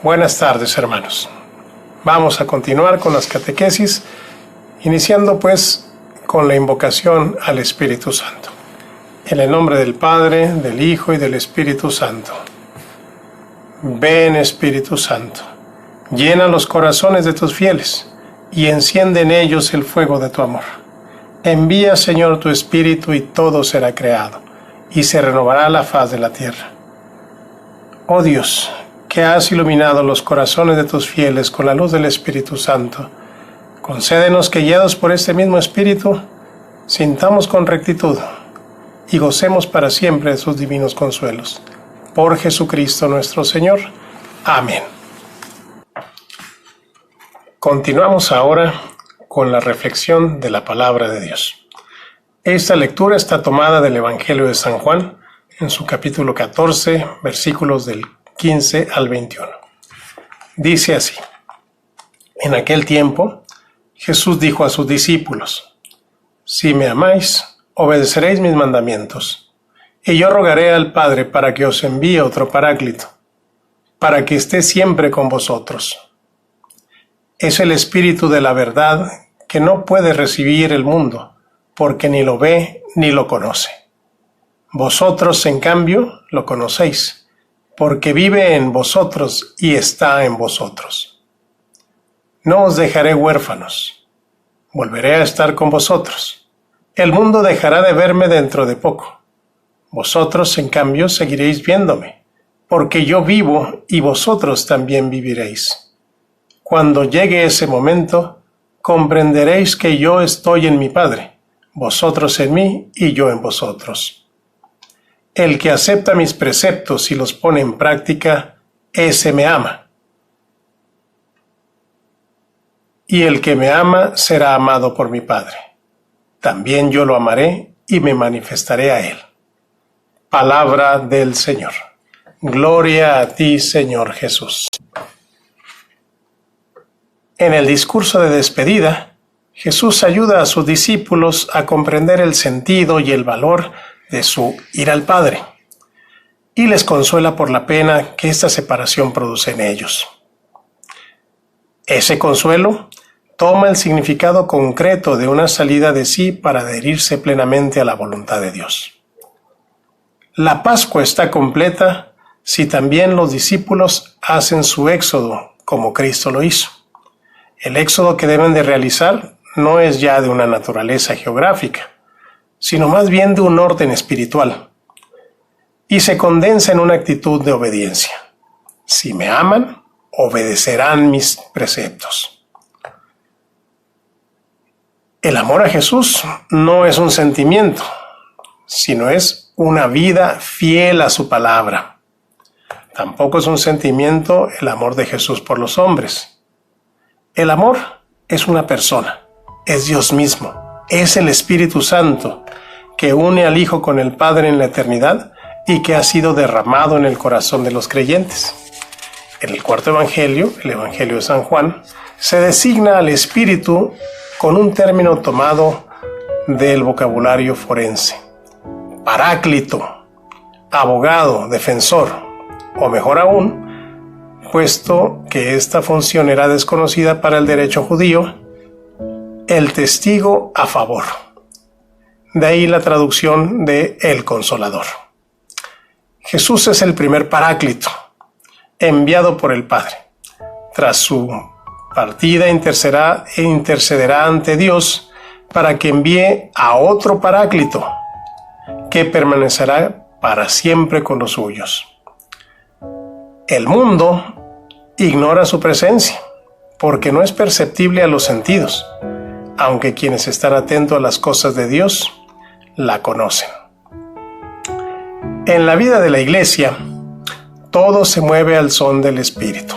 Buenas tardes, hermanos. Vamos a continuar con las catequesis, iniciando pues con la invocación al Espíritu Santo. En el nombre del Padre, del Hijo y del Espíritu Santo. Ven, Espíritu Santo, llena los corazones de tus fieles y enciende en ellos el fuego de tu amor. Envía, Señor, tu Espíritu y todo será creado, y se renovará la faz de la tierra. Oh Dios, que has iluminado los corazones de tus fieles con la luz del Espíritu Santo, concédenos que, guiados por este mismo Espíritu, sintamos con rectitud y gocemos para siempre de sus divinos consuelos. Por Jesucristo nuestro Señor. Amén. Continuamos ahora con la reflexión de la palabra de Dios. Esta lectura está tomada del Evangelio de San Juan, en su capítulo 14, versículos del 15 al 21. Dice así: En aquel tiempo, Jesús dijo a sus discípulos: Si me amáis, obedeceréis mis mandamientos, y yo rogaré al Padre para que os envíe otro Paráclito, para que esté siempre con vosotros. Es el Espíritu de la verdad que no puede recibir el mundo, porque ni lo ve ni lo conoce. Vosotros, en cambio, lo conocéis, porque vive en vosotros y está en vosotros. No os dejaré huérfanos, volveré a estar con vosotros. El mundo dejará de verme dentro de poco. Vosotros, en cambio, seguiréis viéndome, porque yo vivo y vosotros también viviréis. Cuando llegue ese momento, comprenderéis que yo estoy en mi Padre, vosotros en mí y yo en vosotros. El que acepta mis preceptos y los pone en práctica, ese me ama. Y el que me ama será amado por mi Padre. También yo lo amaré y me manifestaré a él. Palabra del Señor. Gloria a ti, Señor Jesús. En el discurso de despedida, Jesús ayuda a sus discípulos a comprender el sentido y el valor de su ir al Padre, y les consuela por la pena que esta separación produce en ellos. Ese consuelo toma el significado concreto de una salida de sí para adherirse plenamente a la voluntad de Dios. La Pascua está completa si también los discípulos hacen su éxodo como Cristo lo hizo. El éxodo que deben de realizar no es ya de una naturaleza geográfica, sino más bien de un orden espiritual, y se condensa en una actitud de obediencia. Si me aman, obedecerán mis preceptos. El amor a Jesús no es un sentimiento, sino es una vida fiel a su palabra. Tampoco es un sentimiento el amor de Jesús por los hombres. El amor es una persona, es Dios mismo. Es el Espíritu Santo que une al Hijo con el Padre en la eternidad y que ha sido derramado en el corazón de los creyentes. En el cuarto Evangelio, el Evangelio de San Juan, se designa al Espíritu con un término tomado del vocabulario forense: Paráclito, abogado, defensor, o mejor aún, puesto que esta función era desconocida para el derecho judío, el testigo a favor. De ahí la traducción de el Consolador. Jesús es el primer Paráclito, enviado por el Padre. Tras su partida intercederá ante Dios para que envíe a otro Paráclito, que permanecerá para siempre con los suyos. El mundo ignora su presencia, porque no es perceptible a los sentidos, aunque quienes están atentos a las cosas de Dios la conocen. En la vida de la Iglesia, todo se mueve al son del Espíritu.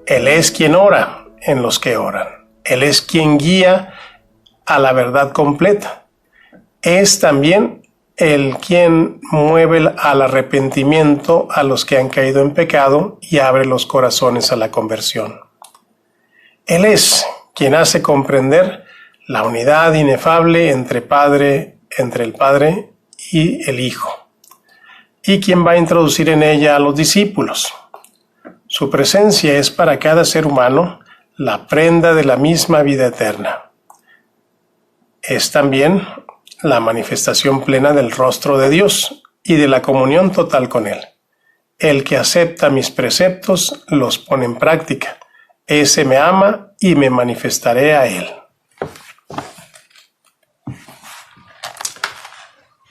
Él es quien ora en los que oran. Él es quien guía a la verdad completa. Es también el quien mueve al arrepentimiento a los que han caído en pecado y abre los corazones a la conversión. Él es quien hace comprender la unidad inefable entre el Padre y el Hijo. y quien va a introducir en ella a los discípulos. Su presencia es para cada ser humano la prenda de la misma vida eterna. Es también la manifestación plena del rostro de Dios y de la comunión total con Él. El que acepta mis preceptos los pone en práctica. Ese me ama y me manifestaré a Él.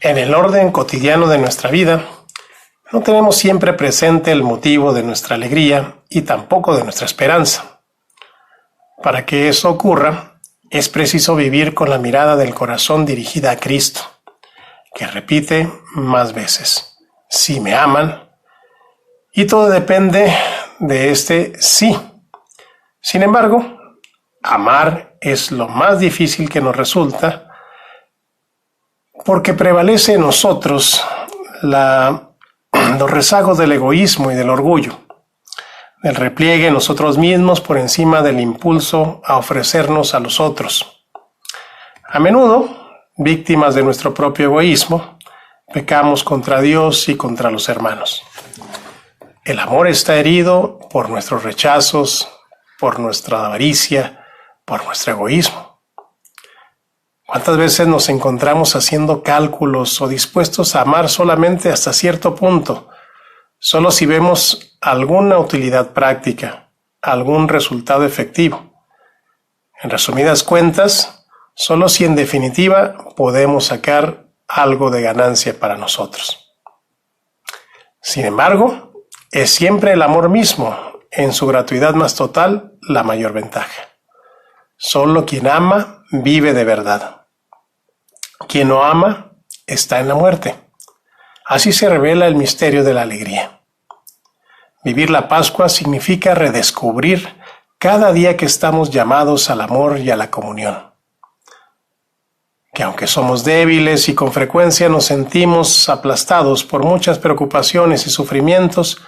En el orden cotidiano de nuestra vida, no tenemos siempre presente el motivo de nuestra alegría y tampoco de nuestra esperanza. Para que eso ocurra, es preciso vivir con la mirada del corazón dirigida a Cristo, que repite más veces: sí me aman, y todo depende de este sí. Sin embargo, amar es lo más difícil que nos resulta, porque prevalece en nosotros los rezagos del egoísmo y del orgullo, del repliegue en nosotros mismos por encima del impulso a ofrecernos a los otros. A menudo, víctimas de nuestro propio egoísmo, pecamos contra Dios y contra los hermanos. El amor está herido por nuestros rechazos, por nuestra avaricia, por nuestro egoísmo. ¿Cuántas veces nos encontramos haciendo cálculos o dispuestos a amar solamente hasta cierto punto, solo si vemos alguna utilidad práctica, algún resultado efectivo? En resumidas cuentas, solo si en definitiva podemos sacar algo de ganancia para nosotros. Sin embargo, es siempre el amor mismo, en su gratuidad más total, la mayor ventaja. Solo quien ama vive de verdad. Quien no ama está en la muerte. Así se revela el misterio de la alegría. Vivir la Pascua significa redescubrir cada día que estamos llamados al amor y a la comunión. Que aunque somos débiles y con frecuencia nos sentimos aplastados por muchas preocupaciones y sufrimientos,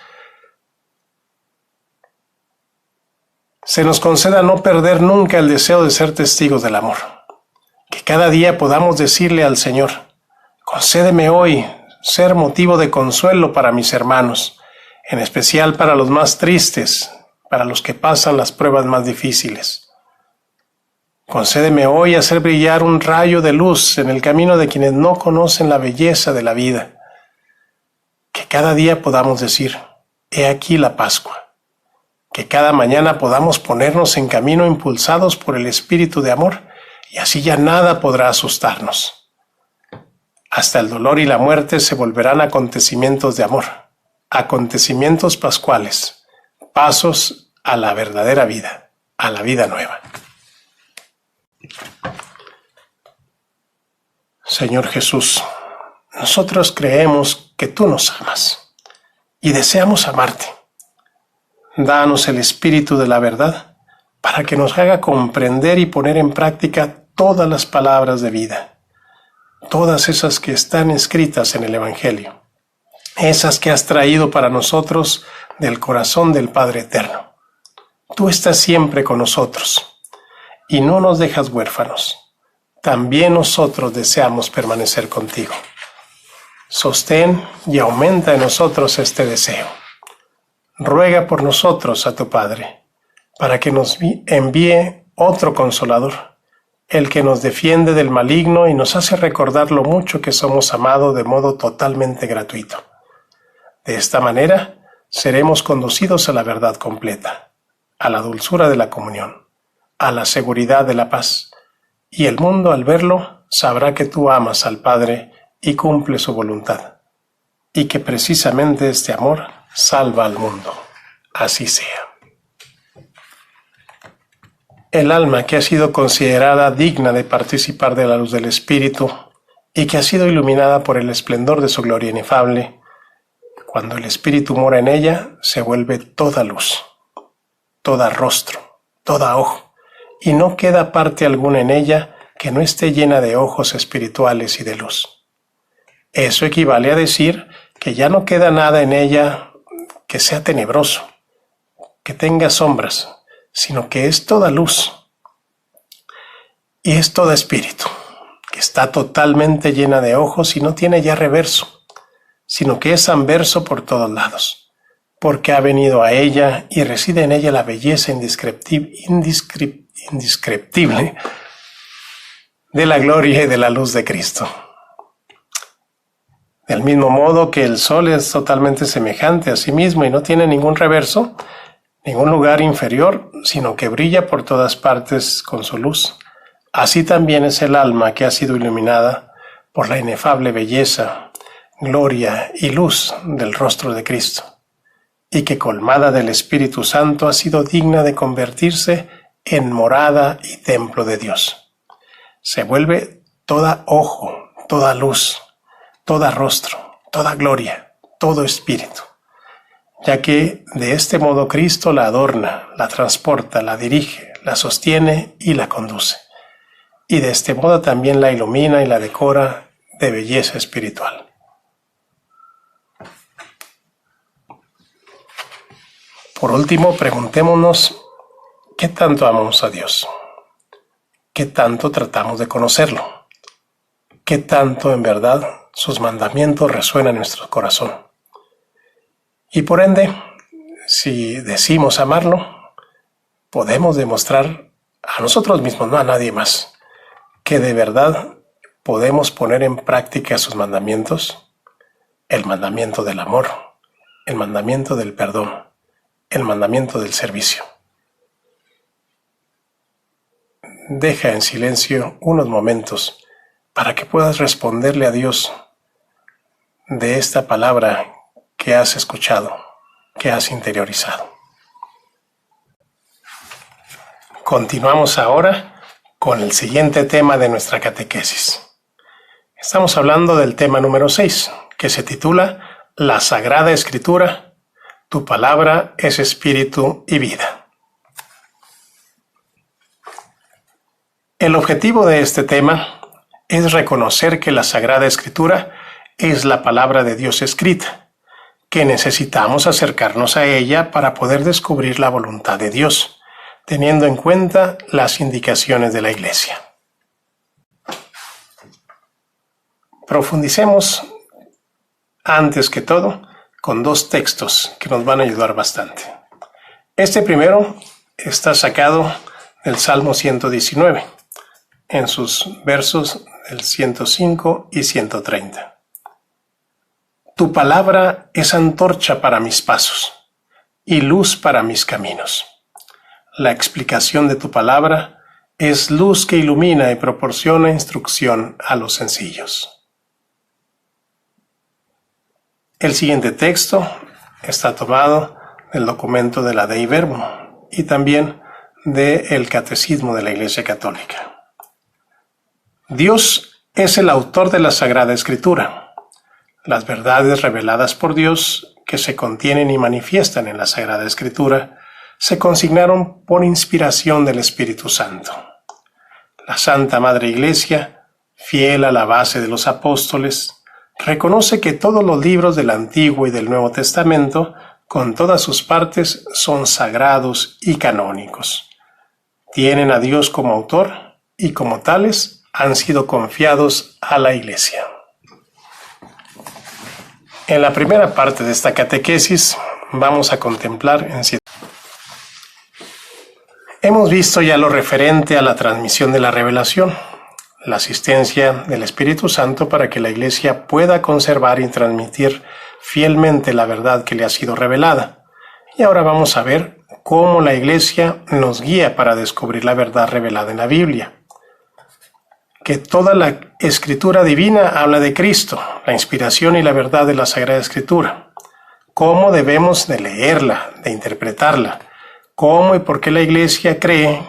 se nos conceda no perder nunca el deseo de ser testigos del amor. Que cada día podamos decirle al Señor: concédeme hoy ser motivo de consuelo para mis hermanos, en especial para los más tristes, para los que pasan las pruebas más difíciles. Concédeme hoy hacer brillar un rayo de luz en el camino de quienes no conocen la belleza de la vida. Que cada día podamos decir: he aquí la Pascua. Que cada mañana podamos ponernos en camino impulsados por el Espíritu de amor, y así ya nada podrá asustarnos. Hasta el dolor y la muerte se volverán acontecimientos de amor, acontecimientos pascuales, pasos a la verdadera vida, a la vida nueva. Señor Jesús, nosotros creemos que tú nos amas y deseamos amarte. Danos el espíritu de la verdad para que nos haga comprender y poner en práctica todas las palabras de vida, todas esas que están escritas en el Evangelio, esas que has traído para nosotros del corazón del Padre Eterno. Tú estás siempre con nosotros y no nos dejas huérfanos. También nosotros deseamos permanecer contigo. Sostén y aumenta en nosotros este deseo. Ruega por nosotros a tu Padre, para que nos envíe otro Consolador, el que nos defiende del maligno y nos hace recordar lo mucho que somos amados de modo totalmente gratuito. De esta manera, seremos conducidos a la verdad completa, a la dulzura de la comunión, a la seguridad de la paz, y el mundo al verlo sabrá que tú amas al Padre y cumple su voluntad, y que precisamente este amor salva al mundo. Así sea. El alma que ha sido considerada digna de participar de la luz del Espíritu y que ha sido iluminada por el esplendor de su gloria inefable, cuando el Espíritu mora en ella, se vuelve toda luz, toda rostro, toda ojo, y no queda parte alguna en ella que no esté llena de ojos espirituales y de luz. Eso equivale a decir que ya no queda nada en ella que sea tenebroso, que tenga sombras, sino que es toda luz y es toda espíritu, que está totalmente llena de ojos y no tiene ya reverso. sino que es anverso por todos lados, porque ha venido a ella y reside en ella la belleza indescriptible de la gloria y de la luz de Cristo. Del mismo modo que el sol es totalmente semejante a sí mismo y no tiene ningún reverso, ningún lugar inferior, sino que brilla por todas partes con su luz, así también es el alma que ha sido iluminada por la inefable belleza, gloria y luz del rostro de Cristo, y que colmada del Espíritu Santo ha sido digna de convertirse en morada y templo de Dios. Se vuelve toda ojo, toda luz, toda rostro, toda gloria, todo espíritu, ya que de este modo Cristo la adorna, la transporta, la dirige, la sostiene y la conduce. Y de este modo también la ilumina y la decora de belleza espiritual. Por último, preguntémonos, ¿qué tanto amamos a Dios? ¿Qué tanto tratamos de conocerlo? ¿Qué tanto en verdad sus mandamientos resuenan en nuestro corazón? Y por ende, si decimos amarlo, podemos demostrar a nosotros mismos, no a nadie más, que de verdad podemos poner en práctica sus mandamientos, el mandamiento del amor, el mandamiento del perdón, el mandamiento del servicio. Deja en silencio unos momentos para que puedas responderle a Dios de esta palabra que has escuchado, que has interiorizado. Continuamos ahora con el siguiente tema de nuestra catequesis. Estamos hablando del tema número 6, que se titula La Sagrada Escritura, tu palabra es espíritu y vida. El objetivo de este tema es reconocer que la Sagrada Escritura es la palabra de Dios escrita, que necesitamos acercarnos a ella para poder descubrir la voluntad de Dios, teniendo en cuenta las indicaciones de la Iglesia. Profundicemos, antes que todo, con dos textos que nos van a ayudar bastante. Este primero está sacado del Salmo 119, en sus versos del 105 y 130. Tu palabra es antorcha para mis pasos y luz para mis caminos. La explicación de tu palabra es luz que ilumina y proporciona instrucción a los sencillos. El siguiente texto está tomado del documento de la Dei Verbum y también del Catecismo de la Iglesia Católica. Dios es el autor de la Sagrada Escritura. Las verdades reveladas por Dios que se contienen y manifiestan en la Sagrada Escritura se consignaron por inspiración del Espíritu Santo. La Santa Madre Iglesia, fiel a la base de los apóstoles, reconoce que todos los libros del Antiguo y del Nuevo Testamento, con todas sus partes, son sagrados y canónicos. Tienen a Dios como autor y como tales han sido confiados a la Iglesia. En la primera parte de esta catequesis vamos a contemplar Hemos visto ya lo referente a la transmisión de la revelación, la asistencia del Espíritu Santo para que la Iglesia pueda conservar y transmitir fielmente la verdad que le ha sido revelada. Y ahora vamos a ver cómo la Iglesia nos guía para descubrir la verdad revelada en la Biblia. Que toda la Escritura divina habla de Cristo, la inspiración y la verdad de la Sagrada Escritura. Cómo debemos de leerla, de interpretarla. Cómo y por qué la Iglesia cree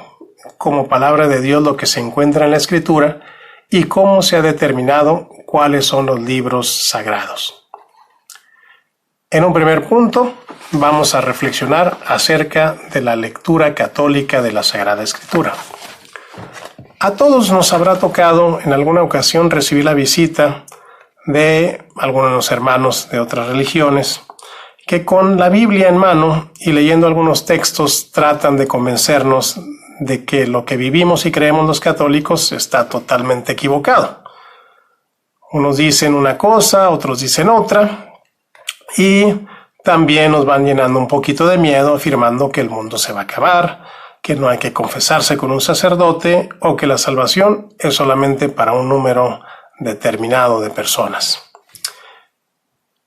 como palabra de Dios lo que se encuentra en la Escritura y cómo se ha determinado cuáles son los libros sagrados. En un primer punto, vamos a reflexionar acerca de la lectura católica de la Sagrada Escritura. A todos nos habrá tocado en alguna ocasión recibir la visita de algunos de los hermanos de otras religiones que con la Biblia en mano y leyendo algunos textos tratan de convencernos de que lo que vivimos y creemos los católicos está totalmente equivocado. Unos dicen una cosa, otros dicen otra, Y también nos van llenando un poquito de miedo afirmando que el mundo se va a acabar, que no hay que confesarse con un sacerdote o que la salvación es solamente para un número determinado de personas.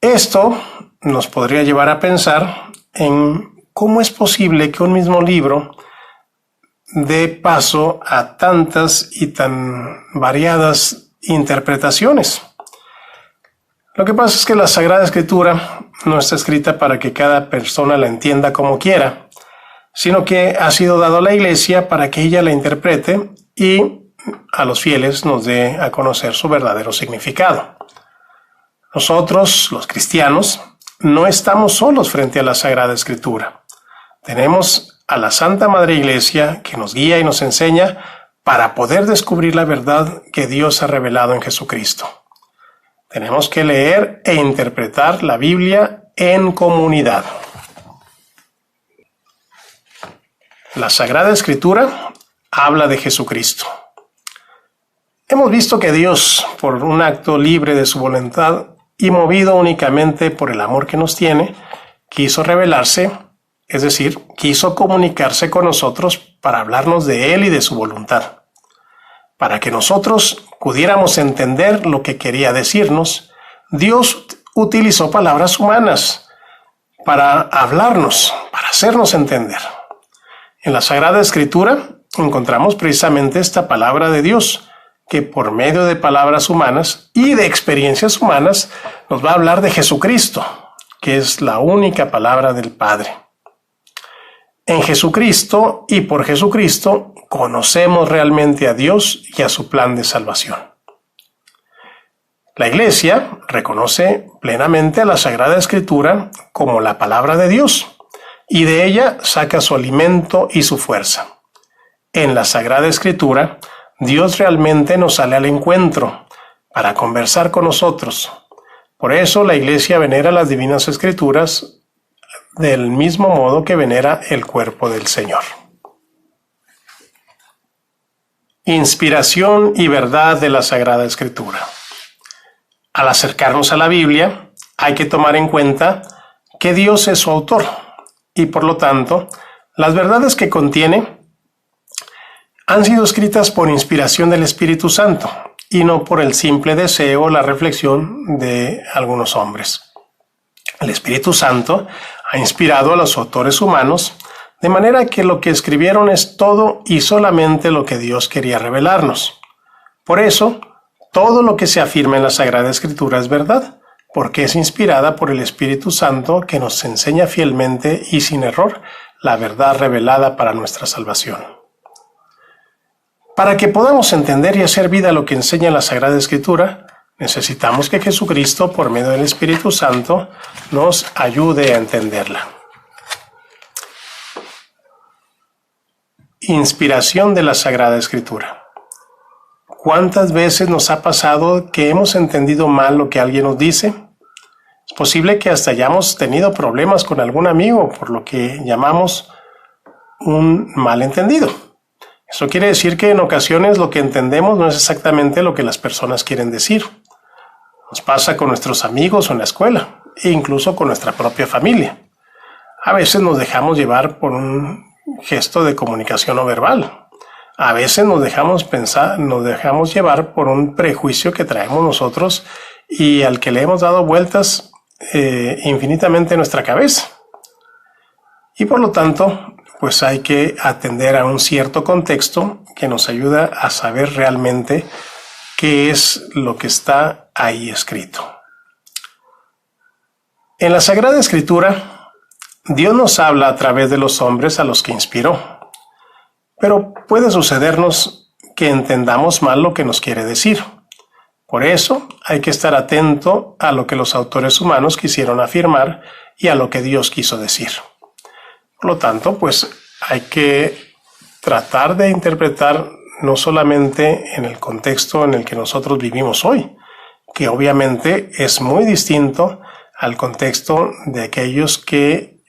Esto nos podría llevar a pensar en cómo es posible que un mismo libro dé paso a tantas y tan variadas interpretaciones. Lo que pasa es que la Sagrada Escritura no está escrita para que cada persona la entienda como quiera, sino que ha sido dado a la Iglesia para que ella la interprete y a los fieles nos dé a conocer su verdadero significado. Nosotros, los cristianos, no estamos solos frente a la Sagrada Escritura. Tenemos a la Santa Madre Iglesia que nos guía y nos enseña para poder descubrir la verdad que Dios ha revelado en Jesucristo. Tenemos que leer e interpretar la Biblia en comunidad. La Sagrada Escritura habla de Jesucristo. Hemos visto que Dios, por un acto libre de su voluntad y movido únicamente por el amor que nos tiene, quiso revelarse, es decir, quiso comunicarse con nosotros para hablarnos de Él y de su voluntad, para que nosotros pudiéramos entender lo que quería decirnos. Dios utilizó palabras humanas para hablarnos, para hacernos entender. En la Sagrada Escritura encontramos precisamente esta palabra de Dios, que por medio de palabras humanas y de experiencias humanas nos va a hablar de Jesucristo, que es la única palabra del Padre. En Jesucristo y por Jesucristo conocemos realmente a Dios y a su plan de salvación. La Iglesia reconoce plenamente a la Sagrada Escritura como la palabra de Dios y de ella saca su alimento y su fuerza. En la Sagrada Escritura, Dios realmente nos sale al encuentro para conversar con nosotros. Por eso la Iglesia venera las Divinas Escrituras del mismo modo que venera el cuerpo del Señor. Inspiración y verdad de la Sagrada Escritura. Al acercarnos a la Biblia, hay que tomar en cuenta que Dios es su autor y por lo tanto, las verdades que contiene han sido escritas por inspiración del Espíritu Santo y no por el simple deseo o la reflexión de algunos hombres. El Espíritu Santo ha inspirado a los autores humanos de manera que lo que escribieron es todo y solamente lo que Dios quería revelarnos. Por eso, todo lo que se afirma en la Sagrada Escritura es verdad, porque es inspirada por el Espíritu Santo que nos enseña fielmente y sin error la verdad revelada para nuestra salvación. Para que podamos entender y hacer vida lo que enseña la Sagrada Escritura, necesitamos que Jesucristo, por medio del Espíritu Santo, nos ayude a entenderla. Inspiración de la Sagrada Escritura. ¿Cuántas veces nos ha pasado que hemos entendido mal lo que alguien nos dice? Es posible que hasta hayamos tenido problemas con algún amigo por lo que llamamos un malentendido. Eso quiere decir que en ocasiones lo que entendemos no es exactamente lo que las personas quieren decir. Nos pasa con nuestros amigos o en la escuela, e incluso con nuestra propia familia. A veces nos dejamos llevar por un gesto de comunicación no verbal. A veces nos dejamos llevar por un prejuicio que traemos nosotros y al que le hemos dado vueltas infinitamente en nuestra cabeza. Y por lo tanto, pues hay que atender a un cierto contexto que nos ayuda a saber realmente qué es lo que está ahí escrito. En la Sagrada Escritura, Dios nos habla a través de los hombres a los que inspiró. Pero puede sucedernos que entendamos mal lo que nos quiere decir. Por eso hay que estar atento a lo que los autores humanos quisieron afirmar y a lo que Dios quiso decir. Por lo tanto, pues hay que tratar de interpretar no solamente en el contexto en el que nosotros vivimos hoy, que obviamente es muy distinto al contexto de aquellos que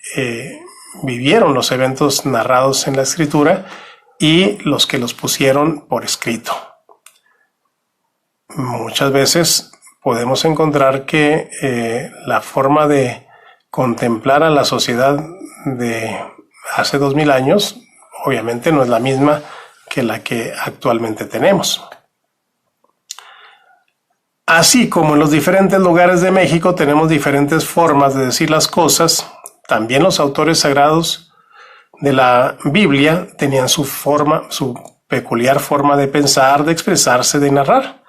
vivieron los eventos narrados en la Escritura y los que los pusieron por escrito. Muchas veces podemos encontrar que la forma de contemplar a la sociedad de hace 2000 años obviamente no es la misma que la que actualmente tenemos. Así como en los diferentes lugares de México tenemos diferentes formas de decir las cosas, también los autores sagrados de la Biblia tenían su peculiar forma de pensar, de expresarse, de narrar.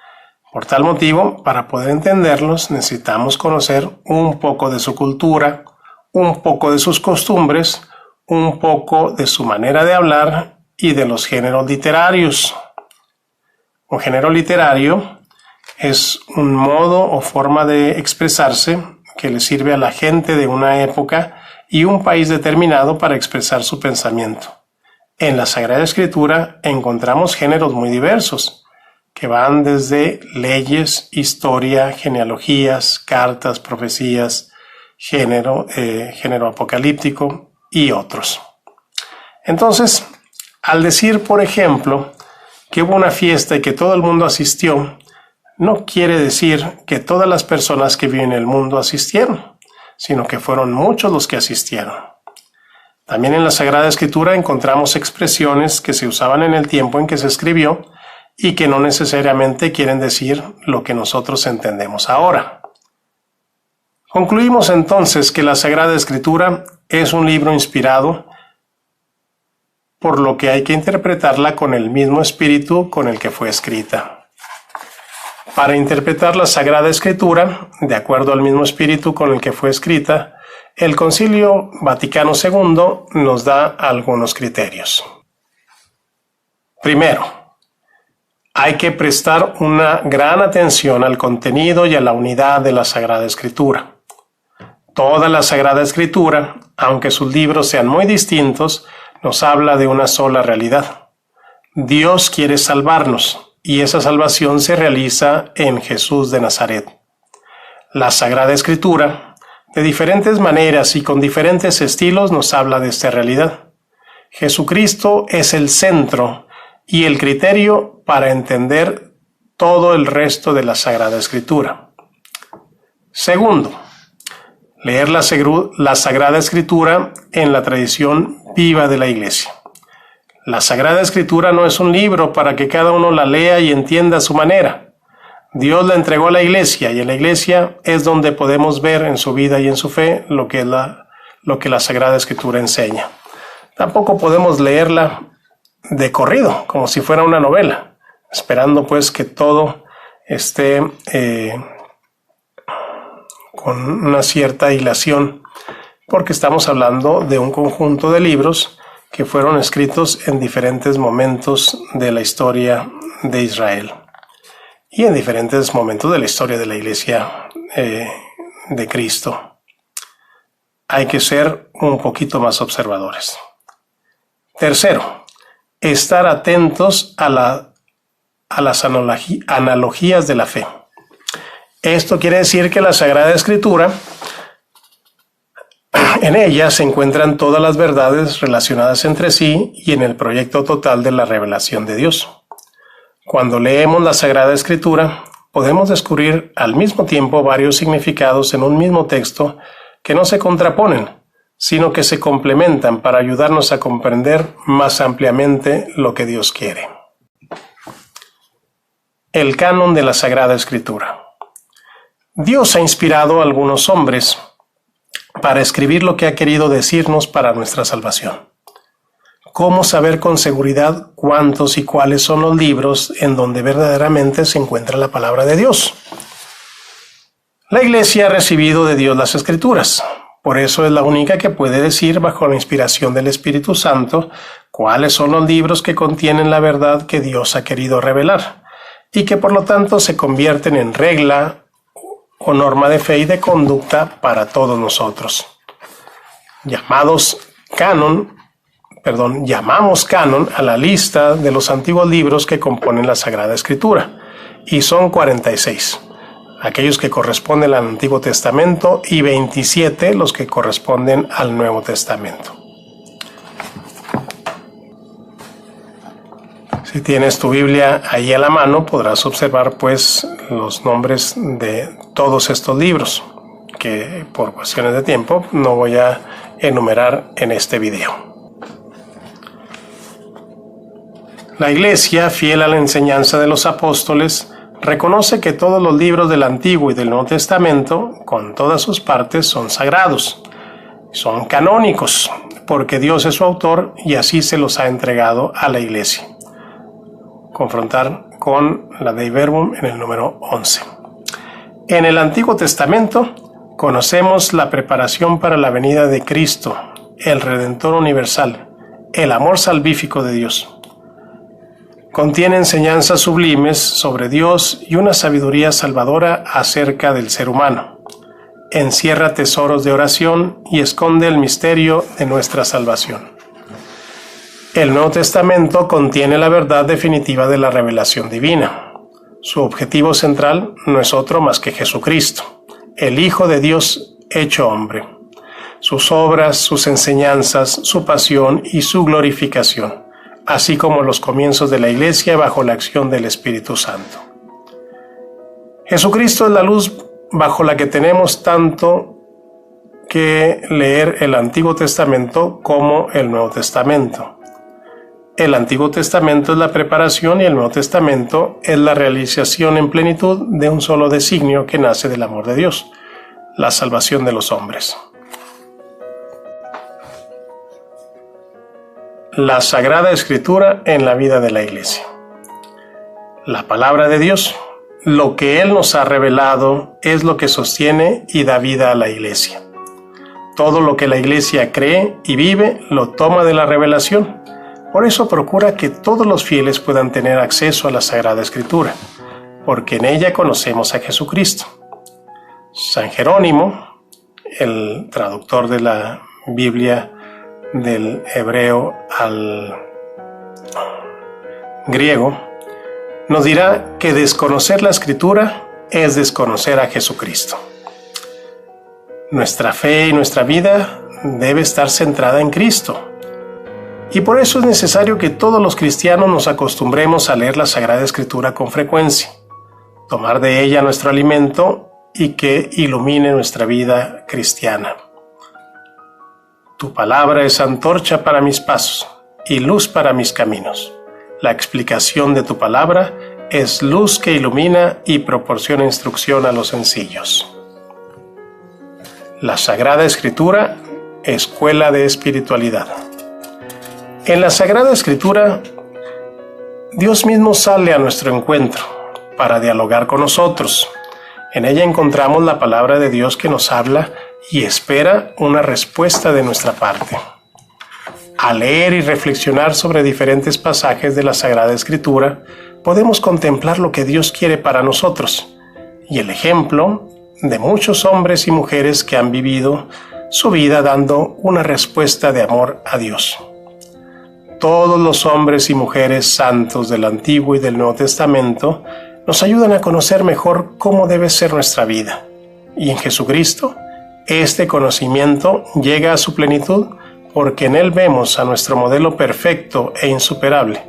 Por tal motivo, para poder entenderlos, necesitamos conocer un poco de su cultura, un poco de sus costumbres, un poco de su manera de hablar y de los géneros literarios. Un género literario es un modo o forma de expresarse que le sirve a la gente de una época y un país determinado para expresar su pensamiento. En la Sagrada Escritura encontramos géneros muy diversos, que van desde leyes, historia, genealogías, cartas, profecías, género apocalíptico y otros. Entonces, al decir, por ejemplo, que hubo una fiesta y que todo el mundo asistió, no quiere decir que todas las personas que viven en el mundo asistieron, sino que fueron muchos los que asistieron. También en la Sagrada Escritura encontramos expresiones que se usaban en el tiempo en que se escribió y que no necesariamente quieren decir lo que nosotros entendemos ahora. Concluimos entonces que la Sagrada Escritura es un libro inspirado, por lo que hay que interpretarla con el mismo espíritu con el que fue escrita. Para interpretar la Sagrada Escritura, de acuerdo al mismo espíritu con el que fue escrita, el Concilio Vaticano II nos da algunos criterios. Primero, hay que prestar una gran atención al contenido y a la unidad de la Sagrada Escritura. Toda la Sagrada Escritura, aunque sus libros sean muy distintos, nos habla de una sola realidad. Dios quiere salvarnos y esa salvación se realiza en Jesús de Nazaret. La Sagrada Escritura, de diferentes maneras y con diferentes estilos, nos habla de esta realidad. Jesucristo es el centro y el criterio para entender todo el resto de la Sagrada Escritura. Segundo, leer la Sagrada Escritura en la tradición viva de la Iglesia. La Sagrada Escritura no es un libro para que cada uno la lea y entienda a su manera. Dios la entregó a la Iglesia y en la Iglesia es donde podemos ver en su vida y en su fe lo que la Sagrada Escritura enseña. Tampoco podemos leerla de corrido, como si fuera una novela, esperando pues que todo esté con una cierta hilación, porque estamos hablando de un conjunto de libros que fueron escritos en diferentes momentos de la historia de Israel y en diferentes momentos de la historia de la Iglesia de Cristo. Hay que ser un poquito más observadores. Tercero, estar atentos a las analogías de la fe. Esto quiere decir que la Sagrada Escritura, en ella se encuentran todas las verdades relacionadas entre sí y en el proyecto total de la revelación de Dios. Cuando leemos la Sagrada Escritura, podemos descubrir al mismo tiempo varios significados en un mismo texto que no se contraponen, sino que se complementan para ayudarnos a comprender más ampliamente lo que Dios quiere. El canon de la Sagrada Escritura. Dios ha inspirado a algunos hombres para escribir lo que ha querido decirnos para nuestra salvación. ¿Cómo saber con seguridad cuántos y cuáles son los libros en donde verdaderamente se encuentra la palabra de Dios? La Iglesia ha recibido de Dios las Escrituras. Por eso es la única que puede decir, bajo la inspiración del Espíritu Santo, cuáles son los libros que contienen la verdad que Dios ha querido revelar y que por lo tanto se convierten en regla o norma de fe y de conducta para todos nosotros. Llamamos canon a la lista de los antiguos libros que componen la Sagrada Escritura, y son 46. Aquellos que corresponden al Antiguo Testamento y 27 los que corresponden al Nuevo Testamento. Si tienes tu Biblia ahí a la mano, podrás observar pues los nombres de todos estos libros, que por cuestiones de tiempo no voy a enumerar en este video. La Iglesia, fiel a la enseñanza de los apóstoles, reconoce que todos los libros del Antiguo y del Nuevo Testamento, con todas sus partes, son sagrados, son canónicos, porque Dios es su autor y así se los ha entregado a la Iglesia. Confrontar con la Dei Verbum en el número 11. En el Antiguo Testamento conocemos la preparación para la venida de Cristo, el Redentor universal, el amor salvífico de Dios. Contiene enseñanzas sublimes sobre Dios y una sabiduría salvadora acerca del ser humano. Encierra tesoros de oración y esconde el misterio de nuestra salvación. El Nuevo Testamento contiene la verdad definitiva de la revelación divina. Su objetivo central no es otro más que Jesucristo, el Hijo de Dios hecho hombre. Sus obras, sus enseñanzas, su pasión y su glorificación, así como los comienzos de la Iglesia bajo la acción del Espíritu Santo. Jesucristo es la luz bajo la que tenemos tanto que leer el Antiguo Testamento como el Nuevo Testamento. El Antiguo Testamento es la preparación y el Nuevo Testamento es la realización en plenitud de un solo designio que nace del amor de Dios, la salvación de los hombres. La Sagrada Escritura en la vida de la Iglesia. La palabra de Dios, lo que Él nos ha revelado, es lo que sostiene y da vida a la Iglesia. Todo lo que la Iglesia cree y vive lo toma de la revelación. Por eso procura que todos los fieles puedan tener acceso a la Sagrada Escritura, porque en ella conocemos a Jesucristo. San Jerónimo, el traductor de la Biblia del hebreo al griego, nos dirá que desconocer la Escritura es desconocer a Jesucristo. Nuestra fe y nuestra vida debe estar centrada en Cristo. Y por eso es necesario que todos los cristianos nos acostumbremos a leer la Sagrada Escritura con frecuencia, tomar de ella nuestro alimento y que ilumine nuestra vida cristiana. Tu palabra es antorcha para mis pasos y luz para mis caminos. La explicación de tu palabra es luz que ilumina y proporciona instrucción a los sencillos. La Sagrada Escritura, escuela de espiritualidad. En la Sagrada Escritura, Dios mismo sale a nuestro encuentro para dialogar con nosotros. En ella encontramos la palabra de Dios que nos habla y espera una respuesta de nuestra parte. Al leer y reflexionar sobre diferentes pasajes de la Sagrada Escritura, podemos contemplar lo que Dios quiere para nosotros y el ejemplo de muchos hombres y mujeres que han vivido su vida dando una respuesta de amor a Dios. Todos los hombres y mujeres santos del Antiguo y del Nuevo Testamento nos ayudan a conocer mejor cómo debe ser nuestra vida. Y en Jesucristo, este conocimiento llega a su plenitud porque en Él vemos a nuestro modelo perfecto e insuperable,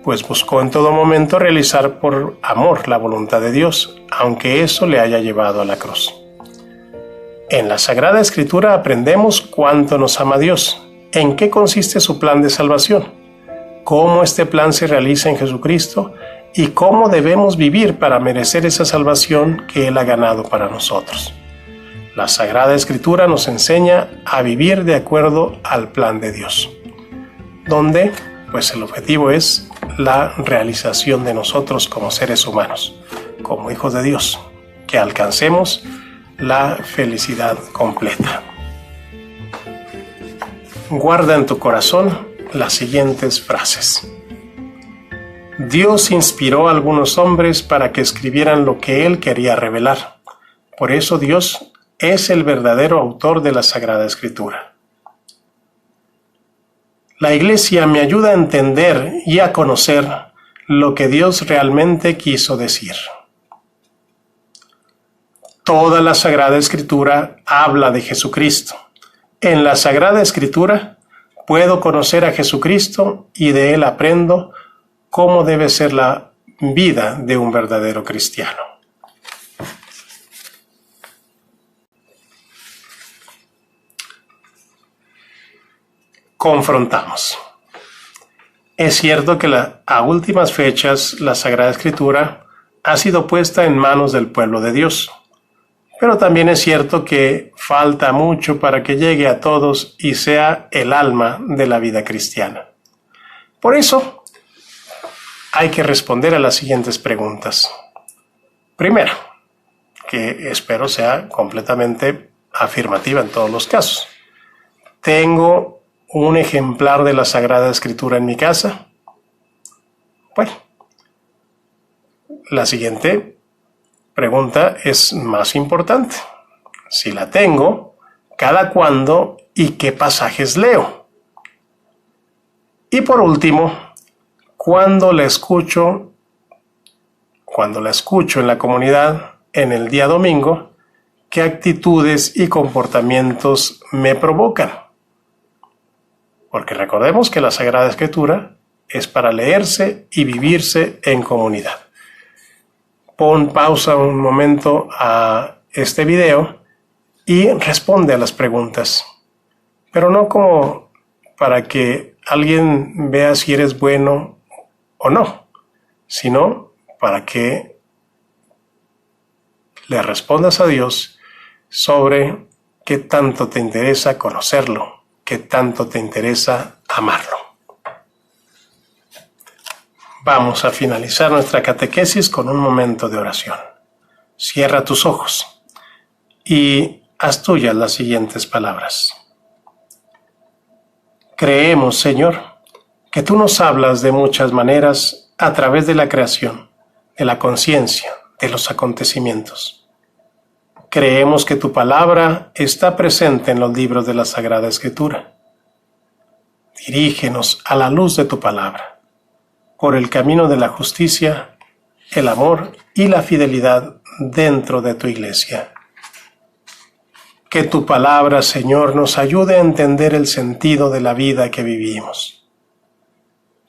pues buscó en todo momento realizar por amor la voluntad de Dios, aunque eso le haya llevado a la cruz. En la Sagrada Escritura aprendemos cuánto nos ama Dios, en qué consiste su plan de salvación, cómo este plan se realiza en Jesucristo y cómo debemos vivir para merecer esa salvación que Él ha ganado para nosotros. La Sagrada Escritura nos enseña a vivir de acuerdo al plan de Dios, donde pues el objetivo es la realización de nosotros como seres humanos, como hijos de Dios, que alcancemos la felicidad completa. Guarda en tu corazón las siguientes frases. Dios inspiró a algunos hombres para que escribieran lo que Él quería revelar. Por eso Dios es el verdadero autor de la Sagrada Escritura. La Iglesia me ayuda a entender y a conocer lo que Dios realmente quiso decir. Toda la Sagrada Escritura habla de Jesucristo. En la Sagrada Escritura puedo conocer a Jesucristo y de Él aprendo cómo debe ser la vida de un verdadero cristiano. Confrontamos. Es cierto que a últimas fechas la Sagrada Escritura ha sido puesta en manos del pueblo de Dios, pero también es cierto que falta mucho para que llegue a todos y sea el alma de la vida cristiana. Por eso, hay que responder a las siguientes preguntas. Primera, que espero sea completamente afirmativa en todos los casos. ¿Tengo un ejemplar de la Sagrada Escritura en mi casa? Bueno, la siguiente pregunta es más importante. Si la tengo, ¿cada cuándo y qué pasajes leo? Y por último, cuando la escucho en la comunidad en el día domingo, ¿qué actitudes y comportamientos me provocan? Porque recordemos que la Sagrada Escritura es para leerse y vivirse en comunidad. Pon pausa un momento a este video y responde a las preguntas, pero no como para que alguien vea si eres bueno o no, sino para que le respondas a Dios sobre qué tanto te interesa conocerlo, qué tanto te interesa amarlo. Vamos a finalizar nuestra catequesis con un momento de oración. Cierra tus ojos y haz tuyas las siguientes palabras. Creemos, Señor, que tú nos hablas de muchas maneras a través de la creación, de la conciencia, de los acontecimientos. Creemos que tu palabra está presente en los libros de la Sagrada Escritura. Dirígenos a la luz de tu palabra, por el camino de la justicia, el amor y la fidelidad dentro de tu iglesia. Que tu palabra, Señor, nos ayude a entender el sentido de la vida que vivimos.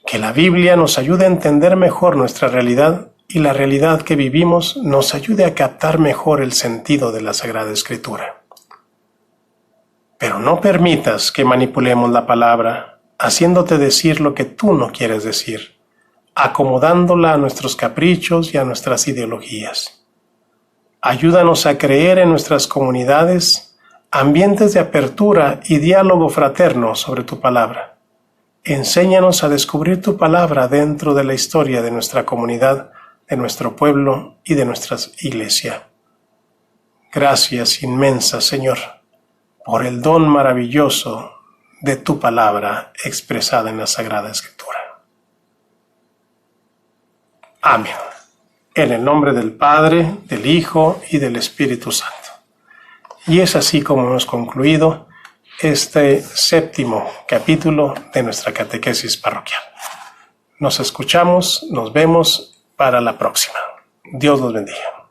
Que la Biblia nos ayude a entender mejor nuestra realidad y la realidad que vivimos nos ayude a captar mejor el sentido de la Sagrada Escritura. Pero no permitas que manipulemos la palabra, haciéndote decir lo que tú no quieres decir, acomodándola a nuestros caprichos y a nuestras ideologías. Ayúdanos a creer en nuestras comunidades ambientes de apertura y diálogo fraterno sobre tu palabra. Enséñanos a descubrir tu palabra dentro de la historia de nuestra comunidad, de nuestro pueblo y de nuestra iglesia. Gracias inmensas, Señor, por el don maravilloso de tu palabra expresada en la Sagrada Escritura. Amén. En el nombre del Padre, del Hijo y del Espíritu Santo. Y es así como hemos concluido este 7º capítulo de nuestra catequesis parroquial. Nos escuchamos, nos vemos para la próxima. Dios los bendiga.